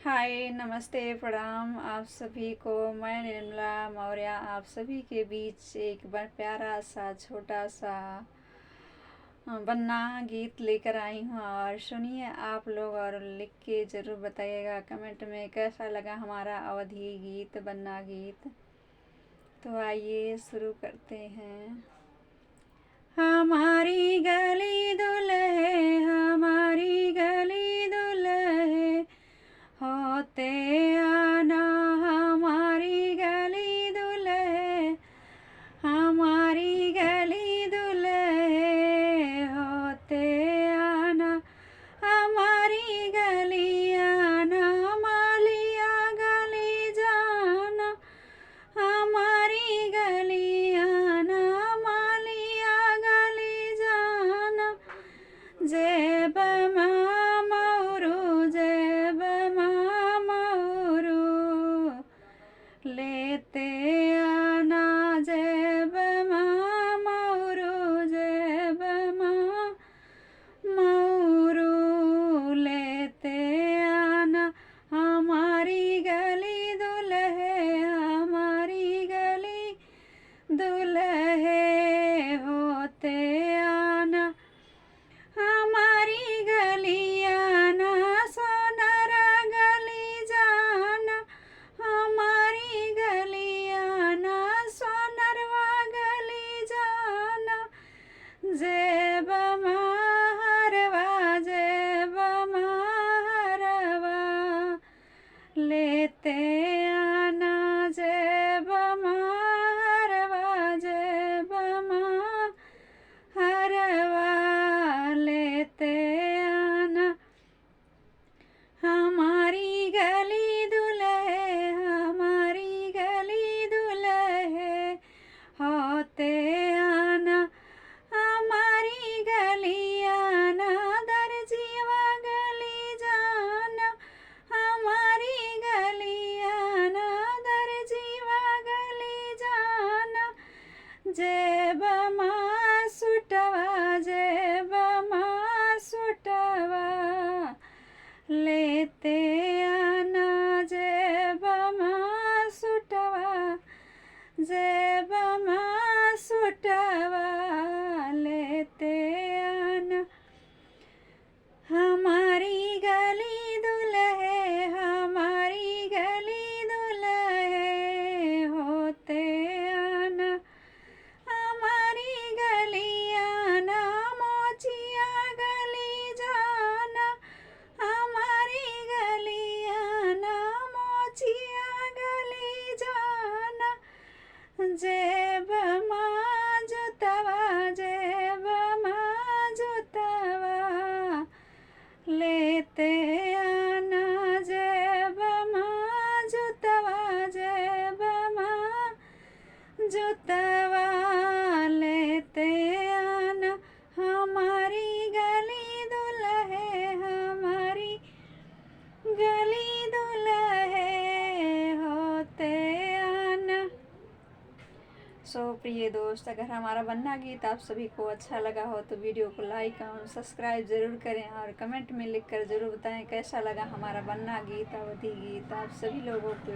हाय, नमस्ते, प्रणाम आप सभी को। मैं निर्मला मौर्य आप सभी के बीच एक बार प्यारा सा छोटा सा बन्ना गीत लेकर आई हूँ और सुनिए आप लोग और लिख के ज़रूर बताइएगा कमेंट में कैसा लगा हमारा अवधी गीत बन्ना गीत। तो आइए शुरू करते हैं। हमारी गली दुल्हे हमारी गली दुल्हे होते आना हमारी गली दुल्हे हमारी गली दुल्हे होते आना हमारी गली आना मालिया गली जाना हमारी गली आना मालिया गली जाना जेब मामरू जेब मामरू लेते आना जेब मामरू जेब मामरू लेते आना हमारी गली दुल्हे हमारी गली दुल्हे होते आना हमारी गली आना सोनारा गली जाना हमारी गली आना सोनरवा गली जाना जेब महरवा जेब महरवा लेते आना जेब महरवा जेब महरवा लेते आना हमारी गली दुल्हे हमारी गली दुल्हे होते आना हमारी गली आना दर्जिया गली जाना हमारी गली आना दर्जिया गली जाना जेब माँ सुटवा जेब माँ सुटवा लेते आना जेब माँ सुटवा जेब माँ सुटवा लेते आना हमारी गली दुल्हे हमारी गली दुल्हे होते आना हमारी गली आना मोचिया गली जाना हमारी गली आना मोचिया गली जाना जेब माँ जुतवा जेब माँ जुतवा लेते आना जेब माँ जुतवा जेब माँ जुतवा लेते आना हमारी गली दुल्हे हमारी गली दुल्हे होते आना। प्रिय दोस्त, अगर हमारा बन्ना गीत आप सभी को अच्छा लगा हो तो वीडियो को लाइक और सब्सक्राइब ज़रूर करें और कमेंट में लिखकर ज़रूर बताएं कैसा लगा हमारा बन्ना गीत अवधी गीत आप सभी लोगों को।